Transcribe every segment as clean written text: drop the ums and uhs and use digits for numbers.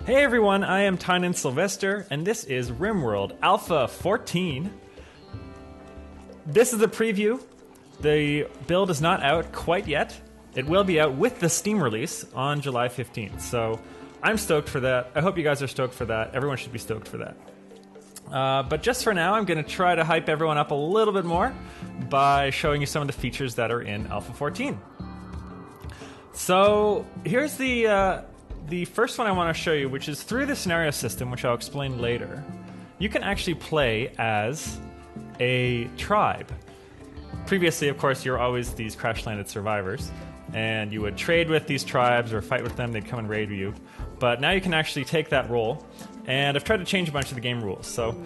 Hey everyone, I am Tynan Sylvester, and this is RimWorld Alpha 14. This is a preview. The build is not out quite yet. It will be out with the Steam release on July 15th, so I'm stoked for that. I hope you guys are stoked for that. Everyone should be stoked for that. But just for now, I'm going to try to hype everyone up a little bit more by showing you some of the features that are in Alpha 14. So here's the first one I want to show you, which is through the scenario system, which I'll explain later. You can actually play as a tribe. Previously, of course, you're always these crash-landed survivors, and you would trade with these tribes or fight with them. They'd come and raid you. But now you can actually take that role, and I've tried to change a bunch of the game rules. So,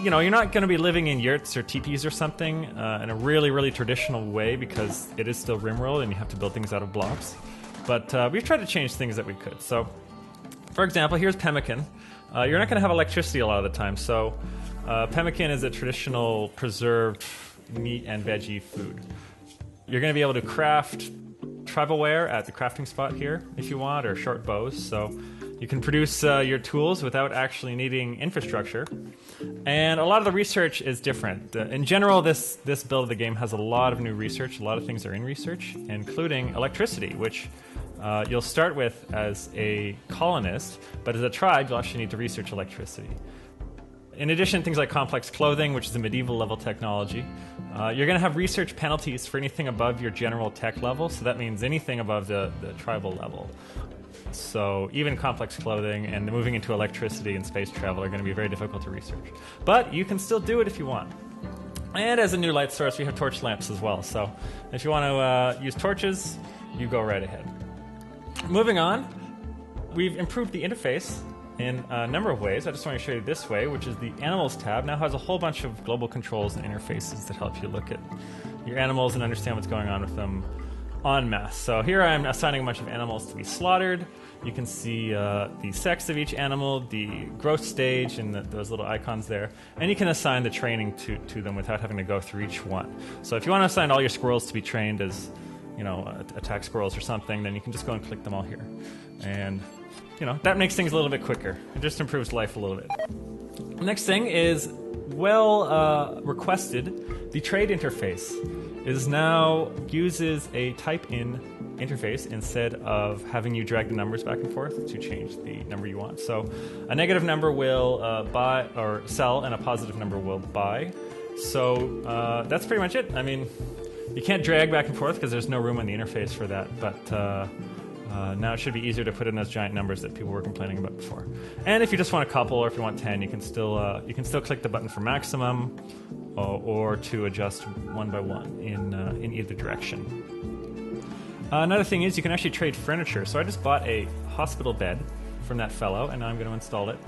you're not going to be living in yurts or teepees or something in a really, really traditional way, because it is still RimWorld and you have to build things out of blocks. But we've tried to change things that we could. So, for example, here's Pemmican. You're not going to have electricity a lot of the time. So, Pemmican is a traditional preserved meat and veggie food. You're going to be able to craft tribalware at the crafting spot here if you want, or short bows. So you can produce your tools without actually needing infrastructure. And a lot of the research is different. In general, this build of the game has a lot of new research. A lot of things are in research, including electricity, which you'll start with as a colonist, but as a tribe, you'll actually need to research electricity. In addition, things like complex clothing, which is a medieval level technology. You're going to have research penalties for anything above your general tech level, so that means anything above the tribal level. So even complex clothing and moving into electricity and space travel are going to be very difficult to research. But you can still do it if you want. And as a new light source, we have torch lamps as well. So if you want to use torches, you go right ahead. Moving on, we've improved the interface in a number of ways. I just want to show you this way, which is the Animals tab. Now has a whole bunch of global controls and interfaces that help you look at your animals and understand what's going on with them en masse. So here I'm assigning a bunch of animals to be slaughtered. You can see the sex of each animal, the growth stage, and those little icons there. And you can assign the training to them without having to go through each one. So if you want to assign all your squirrels to be trained as, attack squirrels or something, then you can just go and click them all here. And that makes things a little bit quicker. It just improves life a little bit. The next thing is, requested, the trade interface uses a type-in interface instead of having you drag the numbers back and forth to change the number you want. So a negative number will buy or sell, and a positive number will buy. So that's pretty much it. I mean, you can't drag back and forth because there's no room on the interface for that, but now it should be easier to put in those giant numbers that people were complaining about before. And if you just want a couple, or if you want 10, you can still click the button for maximum, or to adjust one by one in either direction. Another thing is you can actually trade furniture. So I just bought a hospital bed from that fellow, and now I'm going to install it,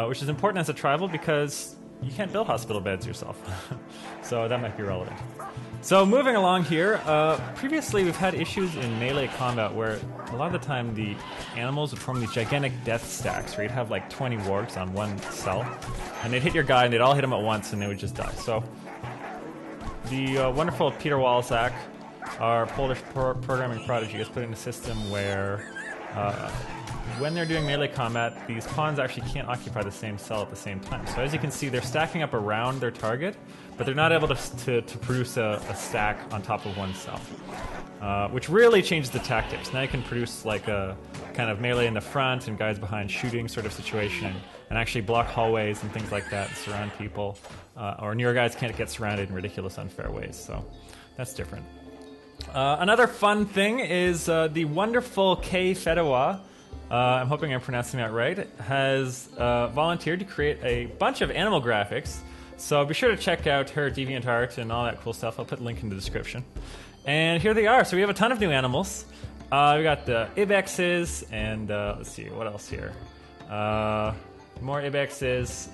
which is important as a tribal because you can't build hospital beds yourself. So that might be relevant. So moving along here, previously we've had issues in melee combat where a lot of the time the animals would form these gigantic death stacks where you'd have like 20 wargs on one cell, and they'd hit your guy and they'd all hit him at once and they would just die. So the wonderful Peter Walczak, our Polish programming prodigy, has put in a system where when they're doing melee combat, these pawns actually can't occupy the same cell at the same time. So as you can see, they're stacking up around their target, but they're not able to produce a stack on top of one cell, which really changes the tactics. Now you can produce like a kind of melee in the front and guys behind shooting sort of situation, and actually block hallways and things like that, and surround people, or newer guys can't get surrounded in ridiculous, unfair ways. So that's different. Another fun thing is the wonderful Kay Fedewa, I'm hoping I'm pronouncing that right, has volunteered to create a bunch of animal graphics. So be sure to check out her DeviantArt and all that cool stuff. I'll put a link in the description. And here they are. So we have a ton of new animals. We got the ibexes, and let's see, what else here? More ibexes.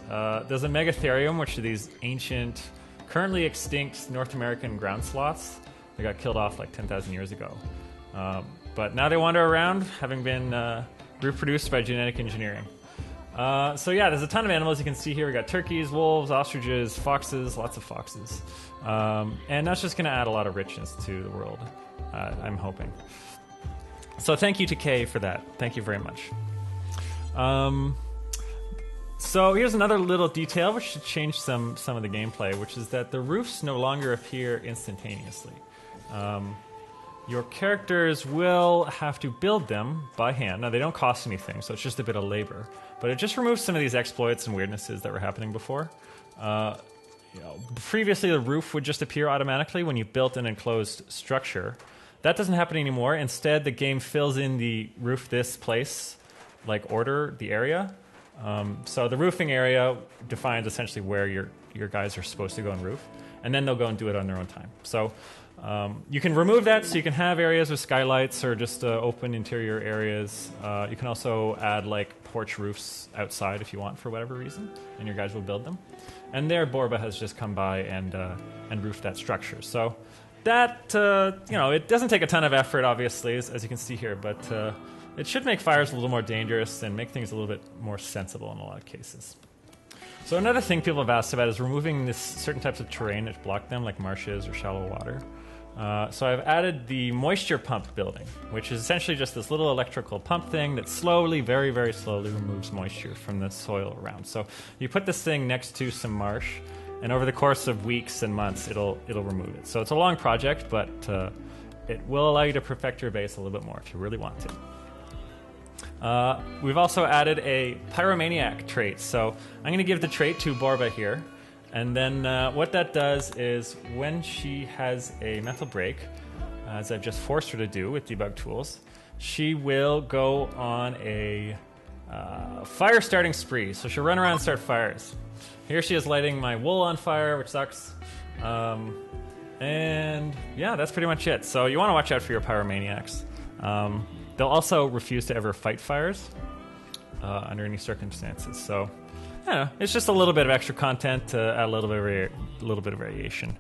There's a megatherium, which are these ancient, currently extinct North American ground sloths. They got killed off like 10,000 years ago. But now they wander around, having been reproduced by genetic engineering. So yeah, there's a ton of animals you can see here. We got turkeys, wolves, ostriches, foxes, lots of foxes. And that's just going to add a lot of richness to the world, I'm hoping. So thank you to Kay for that. Thank you very much. So here's another little detail which should change some of the gameplay, which is that the roofs no longer appear instantaneously. Your characters will have to build them by hand. Now, they don't cost anything, so it's just a bit of labor. But it just removes some of these exploits and weirdnesses that were happening before. Previously, the roof would just appear automatically when you built an enclosed structure. That doesn't happen anymore. Instead, the game fills in the roof this place, like order, the area. So the roofing area defines essentially where your guys are supposed to go and roof, and then they'll go and do it on their own time. So you can remove that, so you can have areas with skylights or just open interior areas. You can also add like porch roofs outside if you want for whatever reason, and your guys will build them. And there, Borba has just come by and roofed that structure. So that it doesn't take a ton of effort, obviously, as you can see here, but it should make fires a little more dangerous and make things a little bit more sensible in a lot of cases. So another thing people have asked about is removing certain types of terrain that block them, like marshes or shallow water. So I've added the moisture pump building, which is essentially just this little electrical pump thing that slowly, very, very slowly removes moisture from the soil around. So you put this thing next to some marsh, and over the course of weeks and months, it'll remove it. So it's a long project, but it will allow you to perfect your base a little bit more if you really want to. We've also added a Pyromaniac trait. So I'm going to give the trait to Borba here. And then what that does is when she has a mental break, as I've just forced her to do with debug tools, she will go on a fire starting spree. So she'll run around and start fires. Here she is lighting my wool on fire, which sucks. And yeah, that's pretty much it. So you want to watch out for your Pyromaniacs. They'll also refuse to ever fight fires under any circumstances. So, I don't know, it's just a little bit of extra content to add a little bit of variation.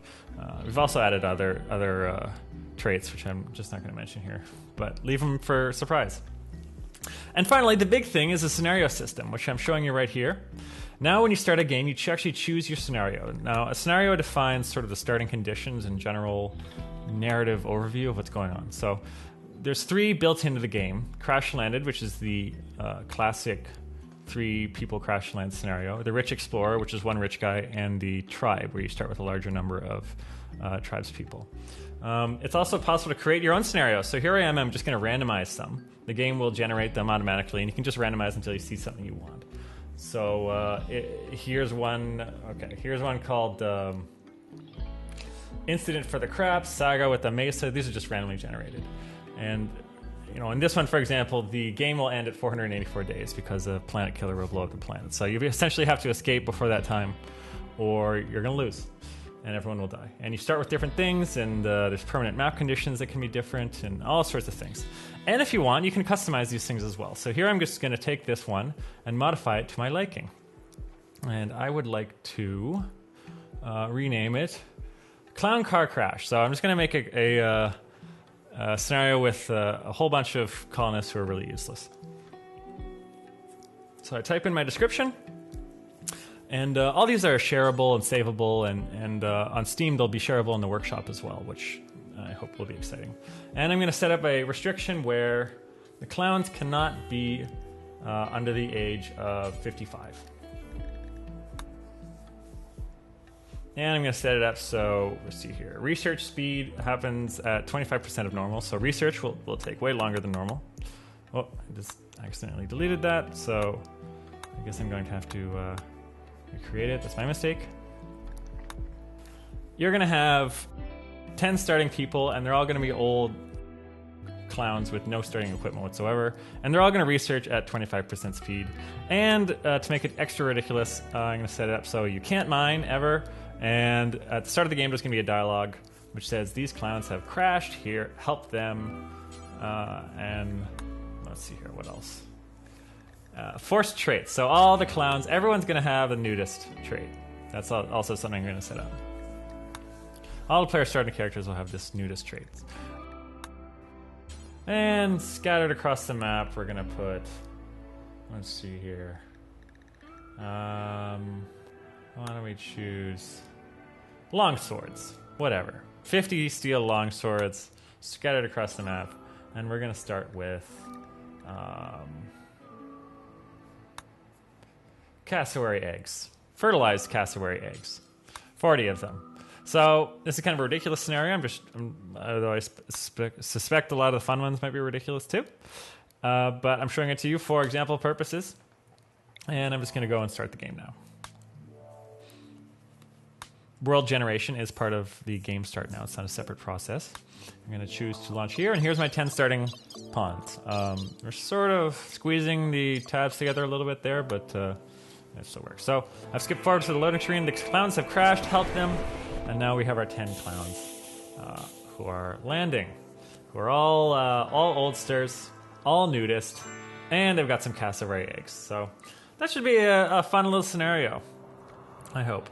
We've also added other traits, which I'm just not going to mention here, but leave them for surprise. And finally, the big thing is the scenario system, which I'm showing you right here. Now, when you start a game, you actually choose your scenario. Now, a scenario defines sort of the starting conditions and general narrative overview of what's going on. So there's 3 built into the game. Crash Landed, which is the classic 3 people crash land scenario. The Rich Explorer, which is 1 rich guy, and the Tribe, where you start with a larger number of tribespeople. It's also possible to create your own scenario. So here I am, I'm just going to randomize some. The game will generate them automatically, and you can just randomize until you see something you want. So here's one. Okay, here's one called Incident for the Craps, Saga with the Mesa. These are just randomly generated. And in this one, for example, the game will end at 484 days because a planet killer will blow up the planet. So you essentially have to escape before that time, or you're going to lose, and everyone will die. And you start with different things, and there's permanent map conditions that can be different, and all sorts of things. And if you want, you can customize these things as well. So here I'm just going to take this one and modify it to my liking. And I would like to rename it Clown Car Crash. So I'm just going to make a scenario with a whole bunch of colonists who are really useless. So I type in my description, and all these are shareable and savable, and on Steam they'll be shareable in the workshop as well, which I hope will be exciting. And I'm going to set up a restriction where the clowns cannot be under the age of 55. And I'm going to set it up so, let's see here. Research speed happens at 25% of normal, so research will take way longer than normal. Oh, I just accidentally deleted that, so I guess I'm going to have to recreate it. That's my mistake. You're going to have 10 starting people, and they're all going to be old clowns with no starting equipment whatsoever, and they're all going to research at 25% speed. And to make it extra ridiculous, I'm going to set it up so you can't mine ever. And at the start of the game, there's going to be a dialogue which says, these clowns have crashed here, help them. And let's see here, what else? Forced traits. So all the clowns, everyone's going to have a nudist trait. That's also something I'm going to set up. All the player starting characters will have this nudist trait. And scattered across the map, we're going to put, let's see here. Why don't we choose long swords? Whatever. 50 steel long swords scattered across the map. And we're going to start with cassowary eggs. Fertilized cassowary eggs. 40 of them. So this is kind of a ridiculous scenario. Although I suspect a lot of the fun ones might be ridiculous too. But I'm showing it to you for example purposes. And I'm just going to go and start the game now. World generation is part of the game start now. It's not a separate process. I'm going to choose to launch here, and here's my 10 starting pawns. We're sort of squeezing the tabs together a little bit there, but it still works. So I've skipped forward to the loading screen. The clowns have crashed, helped them, and now we have our 10 clowns who are landing, who are all oldsters, all nudist, and they've got some cassowary eggs. So that should be a fun little scenario, I hope.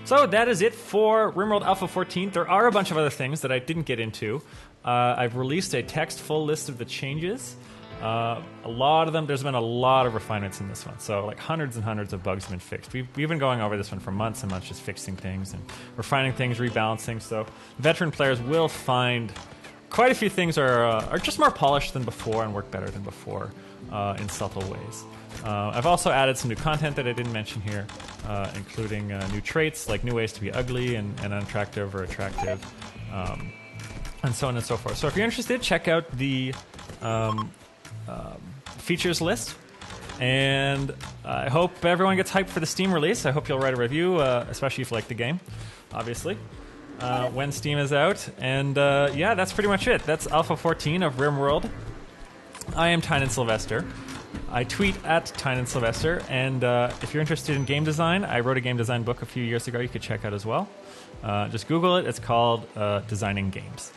So that is it for RimWorld Alpha 14. There are a bunch of other things that I didn't get into. I've released a text full list of the changes. A lot of them, there's been a lot of refinements in this one. So like hundreds and hundreds of bugs have been fixed. We've been going over this one for months and months, just fixing things and refining things, rebalancing. So veteran players will find quite a few things are just more polished than before and work better than before in subtle ways. I've also added some new content that I didn't mention here, including new traits, like new ways to be ugly and unattractive or attractive, and so on and so forth. So if you're interested, check out the features list. And I hope everyone gets hyped for the Steam release. I hope you'll write a review, especially if you like the game, obviously, when Steam is out. And yeah, that's pretty much it. That's Alpha 14 of RimWorld. I am Tynan Sylvester. I tweet at Tynan Sylvester, and if you're interested in game design, I wrote a game design book a few years ago you could check out as well. Just Google it. It's called Designing Games.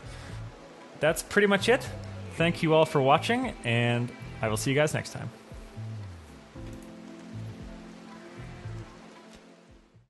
That's pretty much it. Thank you all for watching, and I will see you guys next time.